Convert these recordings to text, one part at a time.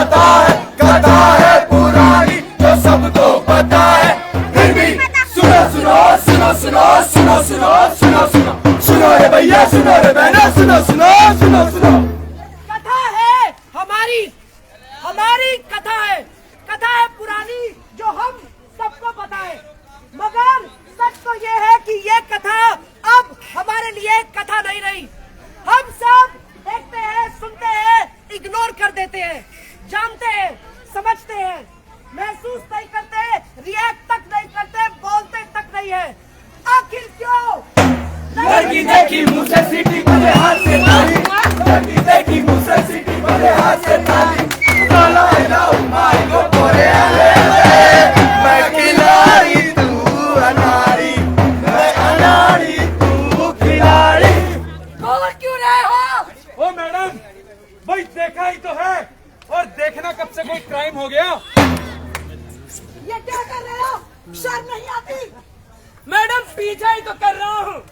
कथा है पुरानी जो सबको पता है, फिर भी सुनो सुनो सुनो सुनो सुनो सुनो सुनो सुनो सुनो रे भैया, सुनो रे बहना, सुनो सुनो सुनो सुनो। कथा है हमारी, हमारी कथा है पुरानी जो हम सबको पता है, मगर सच तो ये है कि ये कथा अब हमारे लिए कथा नहीं रही। हम सब देखते हैं, सुनते हैं, इग्नोर कर देते हैं, जानते हैं, समझते हैं, महसूस नहीं करते, रिएक्ट तक नहीं करते, बोलते तक नहीं है। आखिर क्यों? लड़की देखी मुँह से सीटी बजे हाथ से ताली, लड़की देखी मुँह से सीटी बजे हाथ से ताली, काला है ना उमाई को पोरे आले, मैं खिलाड़ी तू अनाड़ी, मैं अनाड़ी तू खिलाड़ी। बोल क्यों रहे हो? ओ मैडम, भाई देखा ही तो है, और देखना कब से कोई क्राइम हो गया। ये क्या कर रहे हो? शर्म नहीं आती? मैडम पीछा ही तो कर रहा हूँ,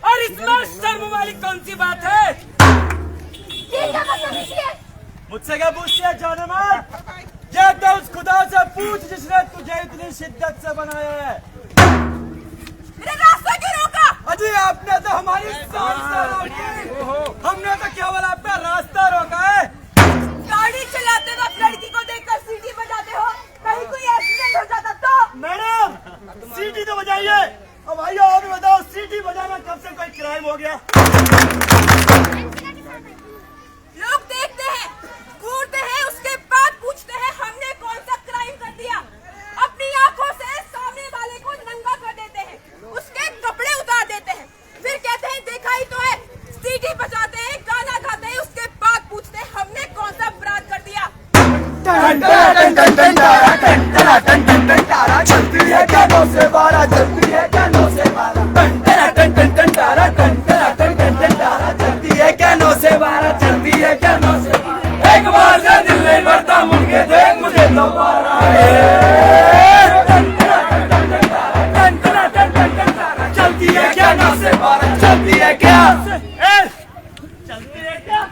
और इसमें शर्म वाली कौन सी बात है? ये क्या बदतमीजी है? मुझसे क्या पूछती है जाने मार? ये तो उस खुदा से पूछ जिसने तुझे इतनी शिद्दत से बनाया है। मेरा रास्ता क्यों रोका? अजी आपने तो हमारी सांस रोकी, हमने तो केवल आपका रास्ता रोका है। गाड़ी चलाते वक्त लड़की को देखकर सीटी बजाते हो, कहीं कोई एक्सीडेंट हो जाता तो? मैडम सीटी तो बजाइए। अब आइए और बताओ, सीटी बजाना कब से कोई क्राइम हो गया? लोग देखते हैं, घूरते हैं, उसके बाद पूछते हैं हमने कौन सा क्राइम कर दिया। अपनी आंखों से सामने वाले को नंगा कर देते हैं, उसके कपड़े उतार देते हैं, फिर कहते हैं देखा ही तो है। सीटी बजाते हैं, गाना गाते हैं, उसके बाद पूछते हैं हमने कौन सा अपराध कर दिया। चलती है कानों से बारा, चलती है कानों से बारा, चलती है कानों से बारा, चलती है कानों से बारा। एक बार से दिल नहीं भरता, मुड़ के देख मुझे दोबारा। चलती है कानों से बारा, चलती है क्या? चलती है क्या?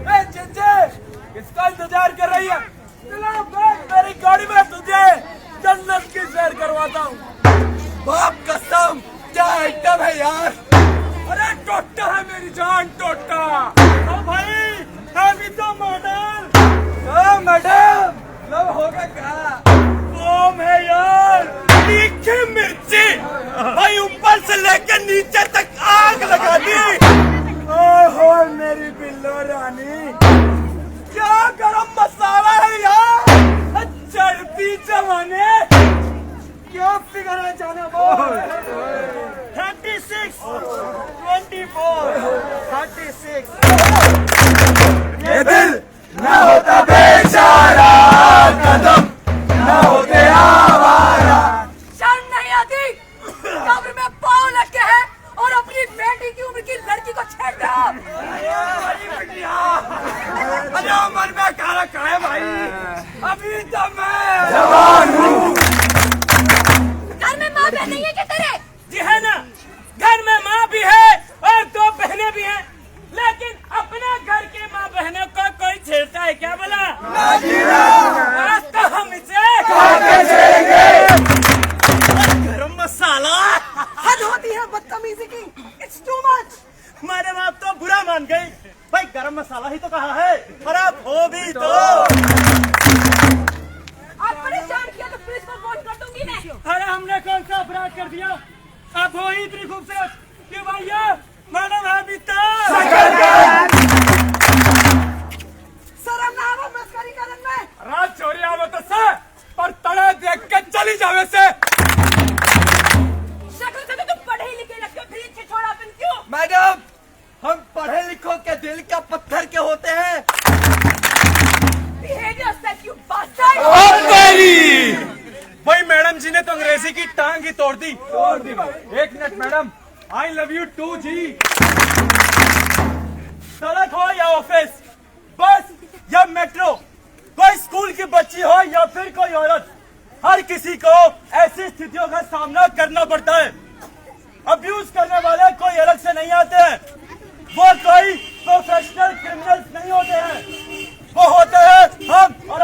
ए चिंचे, किसका इंतजार कर रही है? चलो बैठ मेरी गाड़ी में, तुझे जन्नत की सैर करवाता हूँ। बाप कसम, क्या आइटम है यार। अरे टोटा है मेरी जान, टोटा। ओ भाई है भी तो मॉडल। ओ मैडम, लव होगा क्या? बम है यार, तीखी मिर्ची भाई, ऊपर से लेकर नीचे तक आग लगा दी। ओहो मेरी बिल्लो रानी, क्या गरम मसाला है यार। चढ़ती जमाने, क्यों फिगर है जाना बोल। 36, 24, 36। ये दिल ना होता बेचारा, कदम ना होते आवारा। शर्म नहीं आती? कब्र में पाँव लगे हैं और अपनी बेटी की उम्र की लड़की को छेड़ रहे हो। अरे मन में खाना खाए भाई, अभी तो मैं जवान हूँ। घर में माँ बहन नहीं है क्या तेरे? जी है ना, घर में माँ भी है और दो बहनें भी हैं, लेकिन अपने घर के माँ बहनों को कोई छेड़ता है क्या बोला? आज तो हम इसे गरम मसाला। हद होती है बदतमीजी की। It's too much. हमारे बाप तो बुरा मान गई भाई, गरम मसाला ही तो कहा है, और आप हो भी तो। आप परेशान किया तो पुलिस को फोन कर दूंगी मैं। अरे हमने कौन सा अपराध कर दिया? आप हो ही इतनी खूबसूरत कि भैया मैडम है भी तो। शर्म ना आवा मस्करी करन में? रात चोरी आवे तो से, पर तड़े देख के चली जावे से। शक्ल से तो तुम पढ़े लिखे लगते हो, फिर ये छिछोड़ापन क्यों? मैडम, हम पढ़े लिखों के दिल का पत्थर के होते हैं। Behave yourself, you bastard. भाई मैडम जी ने तो अंग्रेजी की टांग ही तोड़ दी। एक minute madam, I love you too ji. सड़क हो या ऑफिस, बस या मेट्रो, कोई स्कूल की बच्ची हो या फिर कोई औरत, हर किसी को ऐसी स्थितियों का सामना करना पड़ता है। अब्यूज करने वाले कोई अलग से नहीं आते हैं, वो कोई प्रोफेशनल क्रिमिनल्स नहीं होते हैं, वो होते हैं हम और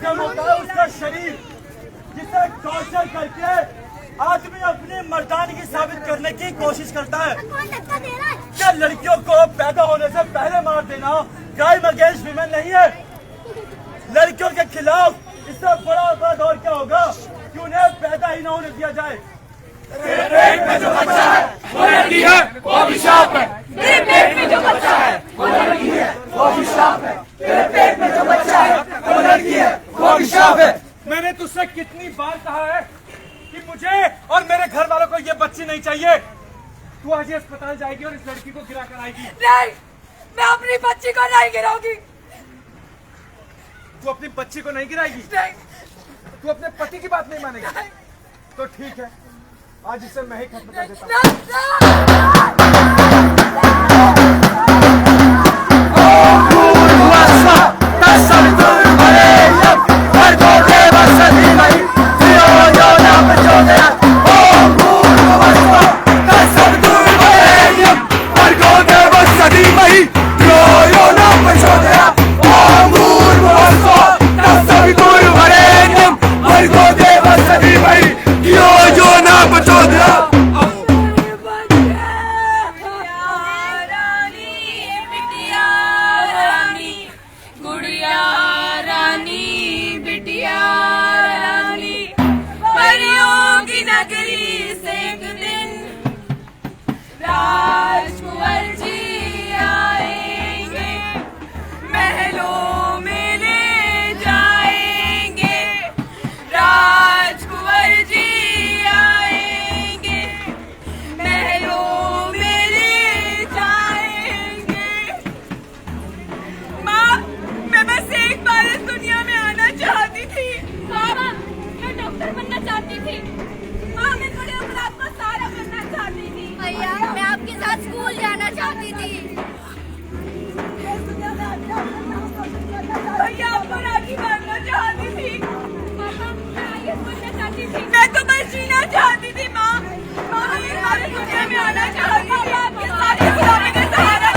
माध्यम होता है उसका शरीर, जिसे टॉर्चर करके आदमी अपनी मर्दानगी साबित करने की कोशिश करता है। क्या लड़कियों को पैदा होने से पहले मार देना क्राइम अगेंस्ट विमेन नहीं है? लड़कियों के खिलाफ इससे बड़ा अपराध और क्या होगा कि उन्हें पैदा ही न होने दिया जाए। तेरे पेट में जो बच्चा है वो लड़की है, वो अभिशाप है। तेरे पेट में जो बच्चा है वो लड़की है, वो अभिशाप है। तेरे पेट में जो बच्चा है वो लड़की है, वो अभिशाप है। मैंने तुझसे कितनी बार कहा है कि मुझे और मेरे घर वालों को ये बच्ची नहीं चाहिए। तू आज ही अस्पताल जाएगी और इस लड़की को गिरा कर आएगी। नहीं, मैं अपनी बच्ची को नहीं गिराऊंगी। तू अपनी बच्ची को नहीं गिराएगी? नहीं। तू अपने पति की बात नहीं मानेगी? तो ठीक है, आज इसे मैं ही खत्म कर देता हूँ। मैं तो बस जीना चाहती थी माँ। मैं दुनिया में आना चाहती थी। आपके सारे गुलामी का सहारा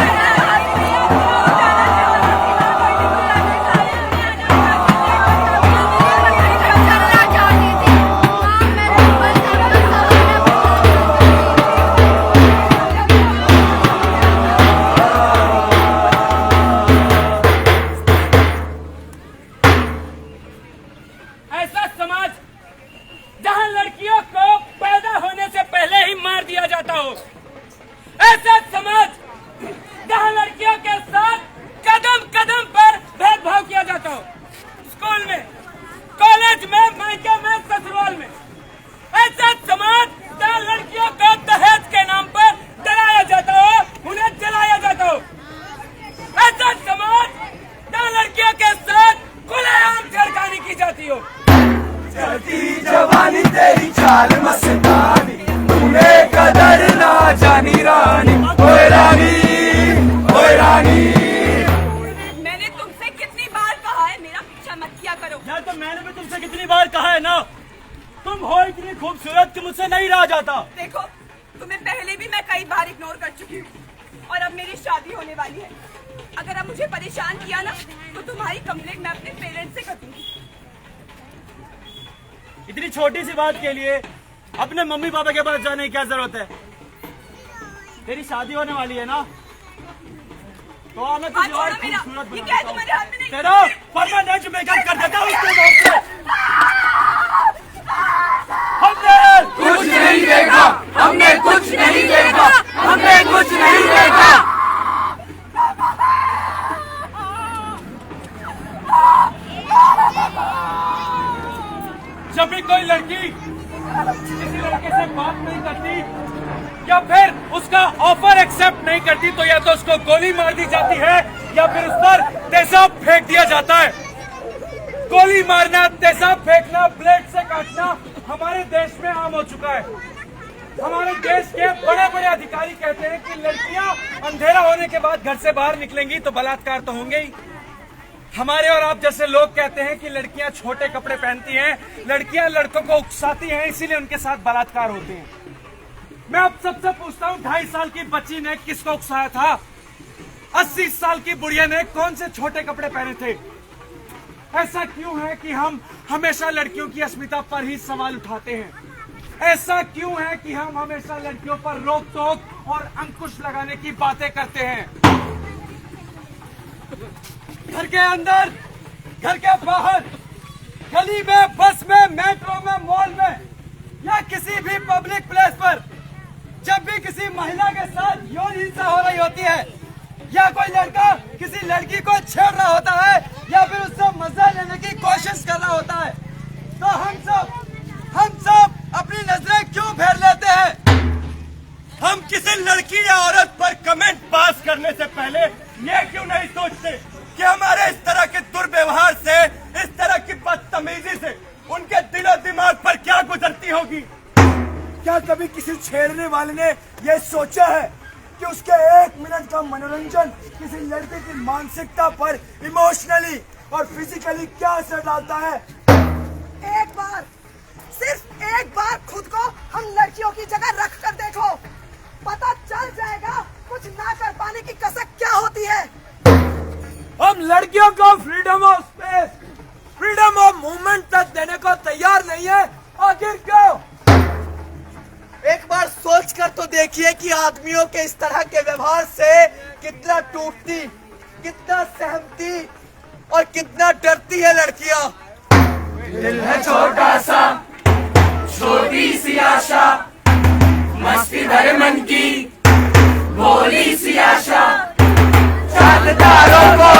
खूबसूरत कि मुझसे नहीं रहा जाता। देखो, तुम्हें पहले भी मैं कई बार इग्नोर कर चुकी हूँ और अब मेरी शादी होने वाली है। अगर अब मुझे परेशान किया ना तो तुम्हारी कंप्लेंट मैं अपने पेरेंट्स से कर दूंगी। इतनी छोटी सी बात के लिए अपने मम्मी पापा के पास जाने की क्या जरूरत है? तेरी शादी होने वाली है ना, तो आना तुझे और खूबसूरत बनाता हूं। तेरा परमानेंट मेकअप कर देता हूं। हमने कुछ नहीं देखा, हमने कुछ नहीं देखा, हमने कुछ नहीं देखा। जब भी कोई लड़की किसी लड़के से बात नहीं करती या फिर उसका ऑफर एक्सेप्ट नहीं करती तो या तो उसको गोली मार दी जाती है या फिर उस पर तेजाब फेंक दिया जाता है। गोली मारना, तेजाब फेंकना, ब्लेड से काटना हमारे देश में आम हो चुका है। हमारे देश के बड़े बड़े अधिकारी कहते हैं कि लड़कियां अंधेरा होने के बाद घर से बाहर निकलेंगी तो बलात्कार तो होंगे ही। हमारे और आप जैसे लोग कहते हैं कि लड़कियां छोटे कपड़े पहनती हैं, लड़कियां लड़कों को उकसाती हैं, इसीलिए उनके साथ बलात्कार होते हैं। मैं अब सबसे पूछता हूँ, 2.5 साल की बच्ची ने किसको उकसाया था? 80 साल की बुढ़िया ने कौन से छोटे कपड़े पहने थे? ऐसा क्यों है कि हम हमेशा लड़कियों की अस्मिता पर ही सवाल उठाते हैं? ऐसा क्यों है कि हम हमेशा लड़कियों पर रोक टोक और अंकुश लगाने की बातें करते हैं? घर के अंदर, घर के बाहर, गली में, बस में, मेट्रो में, मॉल में या किसी भी पब्लिक प्लेस पर जब भी किसी महिला के साथ यौन हिंसा हो रही होती है या कोई लड़का किसी लड़की को छेड़ रहा होता है या फिर उससे मजा लेने की कोशिश कर रहा होता है, तो हम सब अपनी नजरें क्यों फेर लेते हैं? हम किसी लड़की या औरत पर कमेंट पास करने से पहले ये क्यों नहीं सोचते कि हमारे इस तरह के दुर्व्यवहार से, इस तरह की बदतमीजी से उनके दिलो दिमाग पर क्या गुजरती होगी? क्या कभी किसी छेड़ने वाले ने यह सोचा है कि उसके 1 मिनट का मनोरंजन किसी लड़के की मानसिकता पर इमोशनली और फिजिकली क्या असर डालता है? एक बार, सिर्फ एक बार खुद को हम लड़कियों की जगह रख कर देखो, पता चल जाएगा कुछ ना कर पाने की कसक क्या होती है। हम लड़कियों को freedom of space, freedom of movement तक देने को तैयार नहीं है, आखिर क्यों? एक बार सोच कर तो देखिए कि आदमियों के इस तरह के व्यवहार से कितना टूटती, कितना सहमती और कितना डरती है लड़कियां। दिल है छोटा सा, छोटी सी आशा, मस्ती भरे मन की भोली सी आशा, चांदतारों को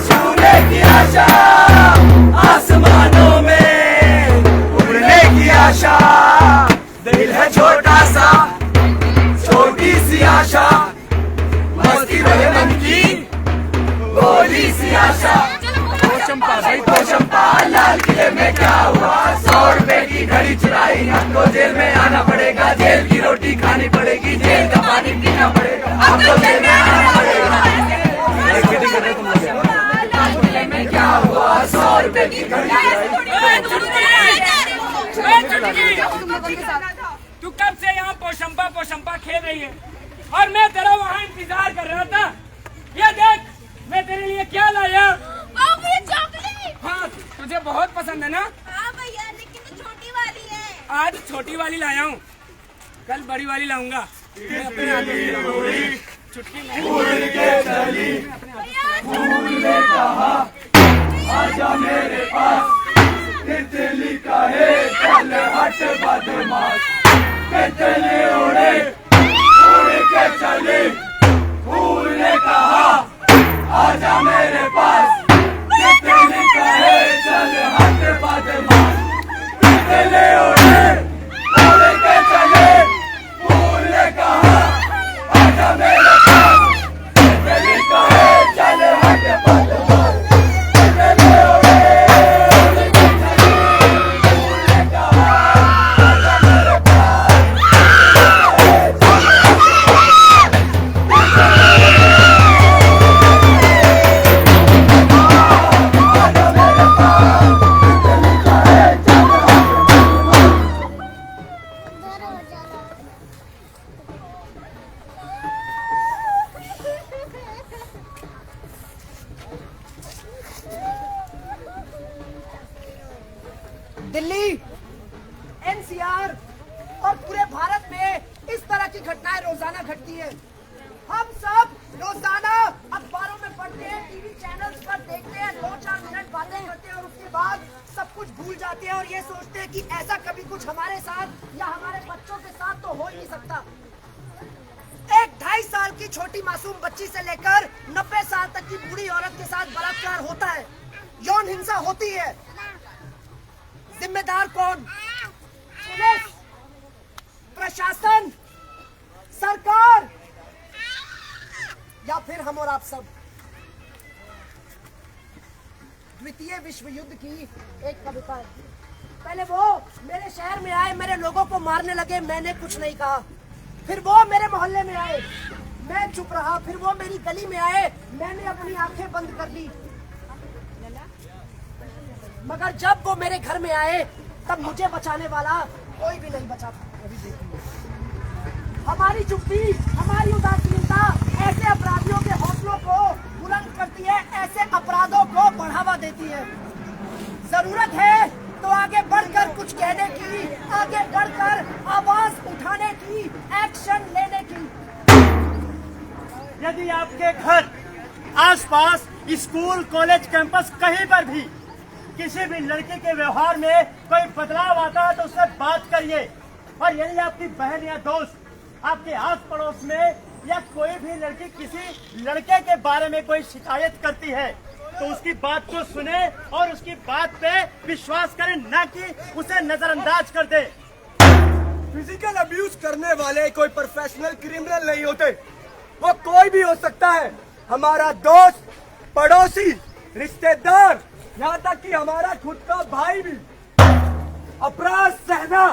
छूने की आशा, आसमानों में उड़ने की आशा। दिल है छोटा सा, छोटी सी आशा, मस्ती भरे मन की भोली सी आशा। तो चंपा लाल किले में क्या हुआ? 100 रुपए की घड़ी चुराई, हमको जेल में आना पड़ेगा, जेल की रोटी खानी पड़ेगी, जेल का पानी पीना पड़ेगा, हमको जेल में आना पड़ेगा। लाल किले में क्या हुआ? 100 रुपए की घड़ी तू कब से यहाँ पोशंपा खेल रही है और मैं तेरा वहाँ इंतजार कर रहा था। ये देख मैं तेरे लिए क्या लाया। चॉकलेट। हाँ तुझे बहुत पसंद है ना? हाँ भैया, लेकिन तो छोटी वाली है। आज छोटी वाली लाया हूँ, कल बड़ी वाली लाऊंगा। चुटकी आजा मेरे पास, तितली कहे चल हट बदमाश, तितली उड़े उड़ के चली, फूल ने कहा आजा मेरे पास, तितली कहे चल हट बदमाश, तितली उड़े उड़ के चली, फूल ने कहा आजा मेरे पास, तितली कहे चल हट बदमाश। दिल्ली, एनसीआर और पूरे भारत में इस तरह की घटनाएं रोजाना घटती है। हम सब रोजाना अखबारों में पढ़ते हैं, टीवी चैनल्स पर देखते हैं, 2-4 मिनट बातें करते हैं और उसके बाद सब कुछ भूल जाते हैं और ये सोचते हैं कि ऐसा कभी कुछ हमारे साथ या हमारे बच्चों के साथ तो हो ही नहीं सकता। एक 2.5 साल की छोटी मासूम बच्ची से लेकर 90 साल तक की बूढ़ी औरत के साथ बलात्कार होता है, यौन हिंसा होती है। जिम्मेदार कौन? पुलिस, प्रशासन, सरकार या फिर हम और आप सब? द्वितीय विश्व युद्ध की एक कविता है। पहले वो मेरे शहर में आए, मेरे लोगों को मारने लगे, मैंने कुछ नहीं कहा। फिर वो मेरे मोहल्ले में आए, मैं चुप रहा। फिर वो मेरी गली में आए, मैंने अपनी आंखें बंद कर ली। मगर जब वो मेरे घर में आए तब मुझे बचाने वाला कोई भी नहीं बचा था। हमारी चुप्पी, हमारी उदासीनता ऐसे अपराधियों के हौसलों को बुलंद करती है, ऐसे अपराधों को बढ़ावा देती है। जरूरत है तो आगे बढ़कर कुछ कहने की, आगे बढ़कर आवाज उठाने की, एक्शन लेने की। यदि आपके घर आसपास स्कूल कॉलेज कैंपस कहीं पर भी किसी भी लड़के के व्यवहार में कोई बदलाव आता है तो उससे बात करिए। और यदि आपकी बहन या दोस्त आपके आस पड़ोस में या कोई भी लड़की किसी लड़के के बारे में कोई शिकायत करती है तो उसकी बात को सुने और उसकी बात पे विश्वास करें, ना कि उसे नजरअंदाज कर दे। फिजिकल अब्यूज करने वाले कोई प्रोफेशनल क्रिमिनल नहीं होते, वो कोई भी हो सकता है। हमारा दोस्त, पड़ोसी, रिश्तेदार, यहाँ तक कि हमारा खुद का भाई भी। अपराध सहना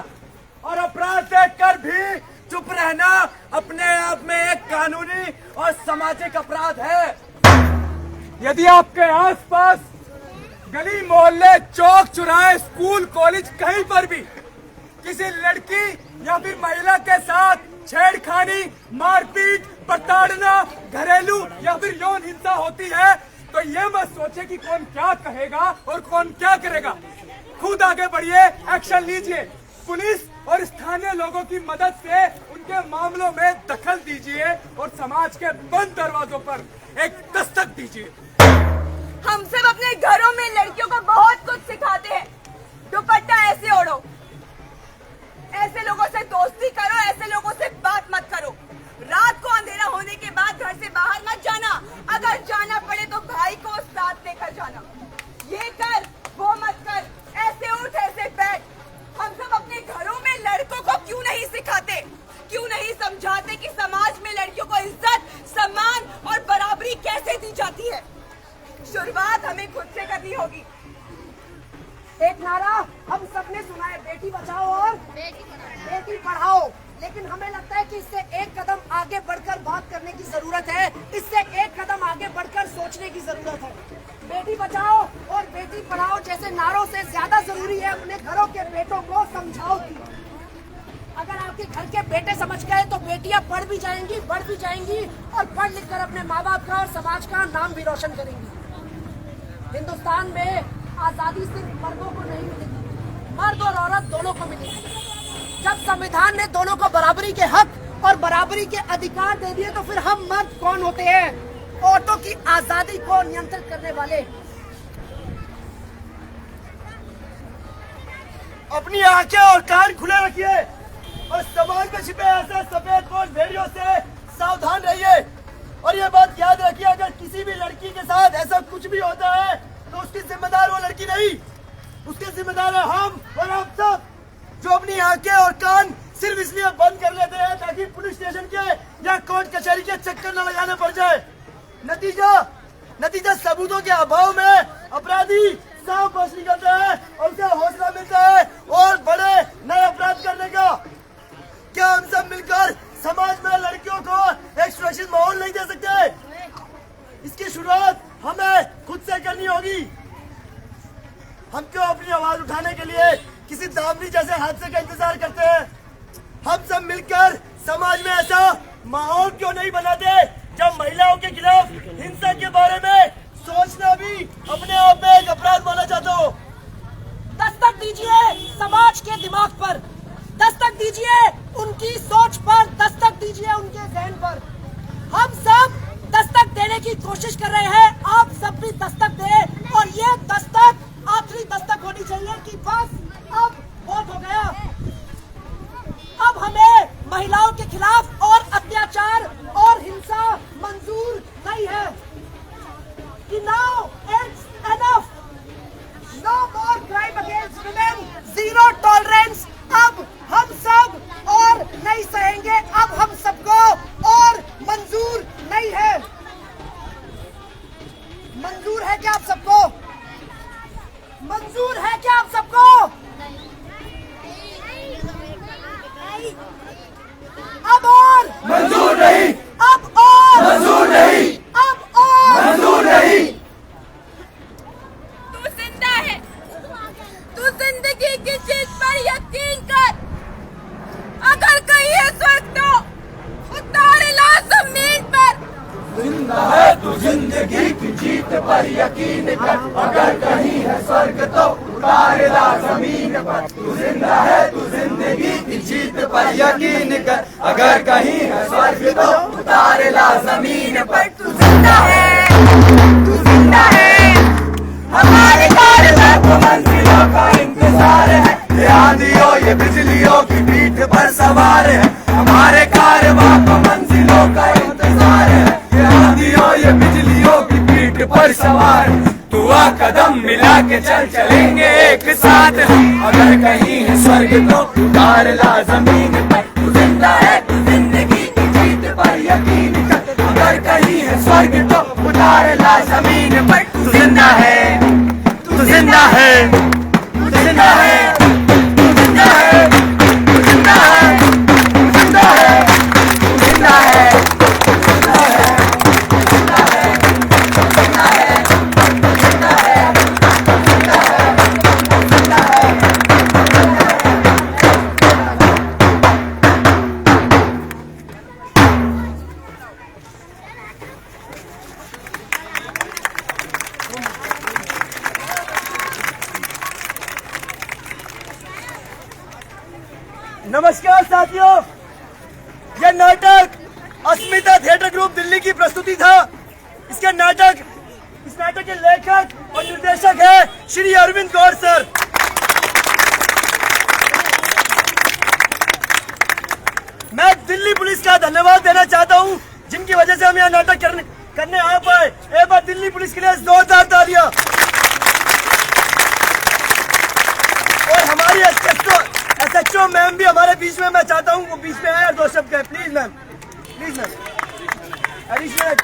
और अपराध देखकर भी चुप रहना अपने आप में एक कानूनी और सामाजिक अपराध है। यदि आपके आसपास गली मोहल्ले चौक चौराहे स्कूल कॉलेज कहीं पर भी किसी लड़की या फिर महिला के साथ छेड़खानी, मारपीट, प्रताड़ना, घरेलू या फिर यौन हिंसा होती है तो ये मत सोचे कि कौन क्या कहेगा और कौन क्या करेगा। खुद आगे बढ़िए, एक्शन लीजिए। पुलिस और स्थानीय लोगों की मदद से उनके मामलों में दखल दीजिए और समाज के बंद दरवाजों पर एक दस्तक दीजिए। हम सब अपने घरों में लड़कियों को बहुत कुछ सिखाते हैं। दुपट्टा ऐसे ओढ़ो, ऐसे लोगों से दोस्ती करो, ऐसे लोगों से बात मत करो, रात को अंधेरा होने के बाद घर से बाहर मत जाना, अगर जाना पड़े तो भाई को साथ लेकर जाना, ये कर वो मत कर, ऐसे उठ ऐसे बैठ। हम सब अपने घरों में लड़कों को क्यों नहीं सिखाते, क्यों नहीं समझाते कि समाज में लड़कियों को इज्जत, सम्मान और बराबरी कैसे दी जाती है। शुरुआत हमें खुद से करनी होगी। एक नारा हम सबने सुना है, बेटी बचाओ और बेटी पढ़ाओ, लेकिन हमें लगता है कि इससे एक कदम आगे बढ़कर बात करने की जरूरत है, इससे एक कदम आगे बढ़कर सोचने की जरूरत है। बेटी बचाओ और बेटी पढ़ाओ जैसे नारों से ज्यादा जरूरी है अपने घरों के बेटों को समझाओ कि अगर आपके घर के बेटे समझ गए तो बेटियां पढ़ भी जाएंगी, बढ़ भी जाएंगी और पढ़ लिख कर अपने माँ बाप का और समाज का नाम भी रोशन करेंगी। हिंदुस्तान में आजादी सिर्फ मर्दों को नहीं मिलेगी, मर्द और औरत दोनों को मिलेगी। जब संविधान ने दोनों को बराबरी के हक और बराबरी के अधिकार दे दिए तो फिर हम मर्द कौन होते हैं? औरतों की आजादी को नियंत्रित करने वाले। अपनी आंखें और कान खुले रखिए और समाज में छिपे ऐसे सफेद पोश भेड़ियों से सावधान रहिए। और ये बात याद रखिए, अगर किसी भी लड़की के साथ ऐसा कुछ भी होता है तो उसकी जिम्मेदार वो लड़की नहीं, उसके जिम्मेदार है हम और आप सब, जो अपनी आंखें और कान सिर्फ इसलिए बंद कर लेते हैं ताकि पुलिस स्टेशन के या कोर्ट कचहरी के चक्कर न लगाने पड़ जाए। नतीजा सबूतों के अभाव में अपराधी साफ बच निकलते हैं और उसे हौसला मिलता है और बड़े नए अपराध करने का। क्या हम सब मिलकर समाज में लड़कियों को एक सुरक्षित माहौल नहीं दे सकते? इसकी शुरुआत हमें खुद से करनी होगी। हम क्यों अपनी आवाज उठाने के लिए किसी दावनी जैसे हादसे का इंतजार करते हैं? हम सब मिलकर समाज में ऐसा माहौल क्यों नहीं बनाते जब महिलाओं के खिलाफ हिंसा के बारे में सोचना भी अपने आप में एक अपराध माना जाता हो। दस्तक दीजिए समाज के दिमाग पर, दस्तक दीजिए उनकी सोच पर, दस्तक दीजिए उनके ज़हन पर। हम सब दस्तक देने की कोशिश कर रहे हैं, आप सब भी दस्तक दें और ये दस्तक आखिरी दस्तक होनी चाहिए कि बस अब बहुत हो गया। अब हमें महिलाओं के खिलाफ और अत्याचार और हिंसा मंजूर नहीं है। कि now it's enough, no more crime against women, zero tolerance। अब हम सब और नहीं सहेंगे, अब हम सबको और मंजूर नहीं है। मंजूर है क्या आप सबको? मंजूर है क्या आप सबको? अब और मंजूर नहीं, अब और मंजूर नहीं, अब और मंजूर नहीं। तू जिंदा है, तू जिंदगी की चीज पर यकीन कर। अगर कहीं है स्वर्ग तो उतार ला जमीन पर। जिंदा है तू जिंदगी की जीत पर यकीन कर, अगर कहीं है स्वर्ग तो उतारला जमीन पर। तू जिंदा है, तू जिंदगी की जीत पर यकीन कर, अगर कहीं है स्वर्ग तो उतारला जमीन पर। तू जिंदा है, तू जिंदा है, हमारे कारवां को मंजिलों का इंतजार है, ये आंधियों ये बिजलियों की पीठ पर सवार है। हमारे कारवां को मंजिलों का इंतजार है, ये आंधियों ये बिजलियों की पीठ पर सवार है। तू आ कदम मिला के चल चलेंगे एक साथ, अगर कहीं है स्वर्ग तो उतार ला जमीन पर। तू जिंदा है, तू जिंदगी की जीत पर यकीन कर, अगर कहीं है स्वर्ग तो उतार ला जमीन पर। तू जिंदा है, तू जिंदा है, तू जिंदा है, तू जिंदा है, तू जिंदा है, तू जिंदा है, तू जिंदा है, जिंदा है, जिंदा है, जिंदा है, जिंदा है, जिंदा है, जिंदा है। नमस्कार साथियों, यह नाटक अस्मिता थिएटर ग्रुप दिल्ली की प्रस्तुति था। इस नाटक के लेखक और निर्देशक है श्री अरविंद गौर सर। मैं दिल्ली पुलिस का धन्यवाद देना चाहता हूं, जिनकी वजह से हम यह नाटक करने आ पाए। एक बार दिल्ली पुलिस के लिए जोरदार तालियां। और हमारी SHO मैम भी हमारे बीच में, मैं चाहता हूँ वो बीच में आए और दो शब्द कहे। Please ma'am, please ma'am. Additional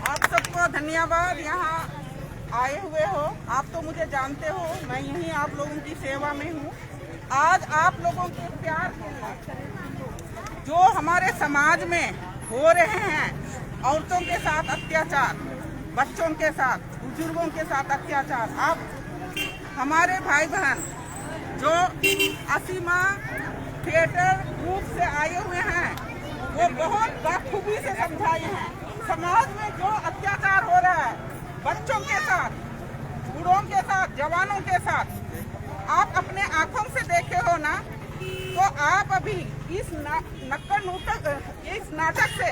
आप सबको धन्यवाद, यहाँ आए हुए हो। आप तो मुझे जानते हो, मैं यहीं आप लोगों की सेवा में हूँ। आज आप लोगों के प्यार के लिए जो हमारे समाज में हो रहे हैं, औरतों के साथ अत्याचार, बच्चों के साथ, बुजुर्गों के साथ अत्याचार, आप हमारे भाई बहन जो असीमा थिएटर ग्रुप से आए हुए हैं, वो बहुत बखूबी से समझाए हैं। समाज में जो अत्याचार हो रहा है बच्चों के साथ, बूढ़ों के साथ, जवानों के साथ, आप अपने आंखों से देखे हो ना, तो आप अभी इस नाटक से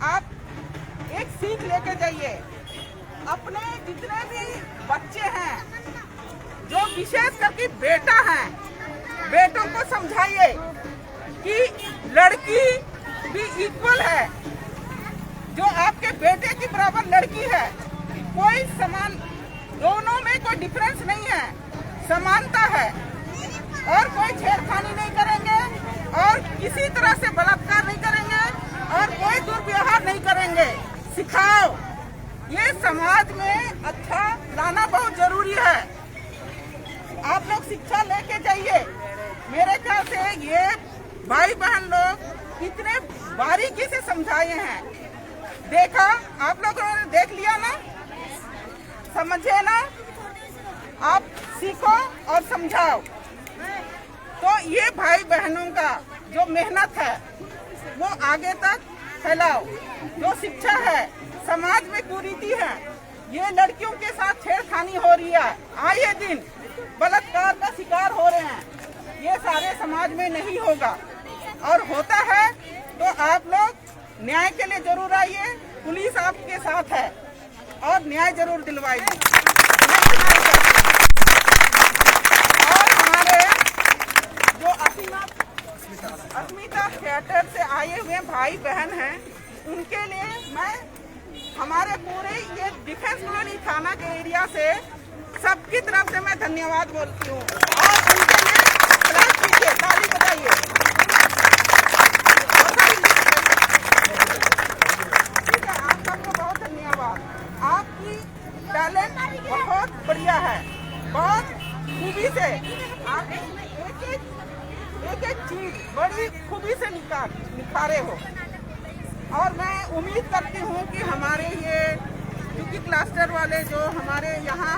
आप एक सीख लेके जाइए। अपने जितने भी बच्चे हैं, जो विशेष करके बेटा हैं, बेटों को समझाइए कि लड़की भी इक्वल है, जो आपके बेटे की बराबर लड़की है। कोई समान, दोनों में कोई डिफरेंस नहीं है, समानता है। और कोई छेड़खानी नहीं करेंगे, और किसी तरह से बलात्कार नहीं करेंगे, और कोई दुर्व्यवहार नहीं करेंगे। सिखाओ, ये समाज में अच्छा लाना बहुत जरूरी है। आप लोग शिक्षा लेके जाइए। मेरे ख्याल से ये भाई बहन लोग इतने बारीकी से समझाए हैं। देखा, आप लोगों ने देख लिया ना, समझे ना, आप सीखो और समझाओ। तो ये भाई बहनों का जो मेहनत है वो आगे तक फैलाओ। जो शिक्षा है, समाज में कुरीति है, ये लड़कियों के साथ छेड़खानी हो रही है, आए दिन बलात्कार का शिकार हो रहे हैं, ये सारे समाज में नहीं होगा। और होता है तो आप लोग न्याय के लिए जरूर आइए, पुलिस आपके साथ है और न्याय जरूर दिलवाएगी। और हमारे जो अस्मिता थिएटर से आए हुए भाई बहन हैं, उनके लिए मैं हमारे पूरे ये डिफेंस कॉलोनी थाना के एरिया से सबकी तरफ से मैं धन्यवाद बोलती हूँ। और उनके लिए क्लैप कीजिए, ताली बजाइए। ठीक है, आप सबको बहुत धन्यवाद। आपकी टैलेंट बहुत बढ़िया है, बहुत खूबी से आप एक एक चीज बड़ी खूबी से निखारे हो। और मैं उम्मीद करती हूँ कि हमारे ये क्योंकि क्लस्टर वाले जो हमारे यहाँ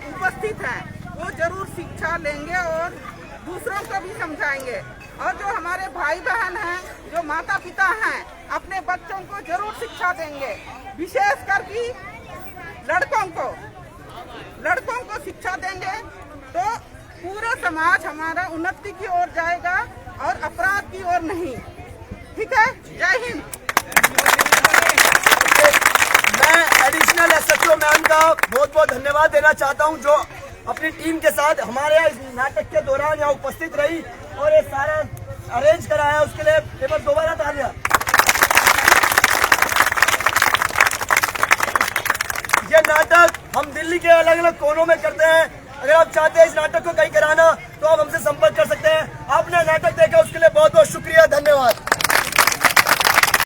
उपस्थित हैं, वो जरूर शिक्षा लेंगे और दूसरों को भी समझाएंगे। और जो हमारे भाई बहन हैं, जो माता पिता हैं, अपने बच्चों को जरूर शिक्षा देंगे। विशेषकर कि लड़कों को शिक्षा देंगे तो पूरा समाज हमारा उन्नति की ओर जाएगा और अपराध की ओर नहीं। ठीक है, जय हिंद। मैं एडिशनल एसएचओ मैम का बहुत बहुत धन्यवाद देना चाहता हूं, जो अपनी टीम के साथ हमारे यहाँ इस नाटक के दौरान यहाँ उपस्थित रही और ये सारा अरेंज कराया, उसके लिए पेपर दोबारा तालियां। ये नाटक हम दिल्ली के अलग अलग कोनों में करते हैं। अगर आप चाहते हैं इस नाटक को कहीं कराना तो आप हमसे संपर्क कर सकते हैं। आपने नाटक देखा उसके लिए बहुत बहुत शुक्रिया।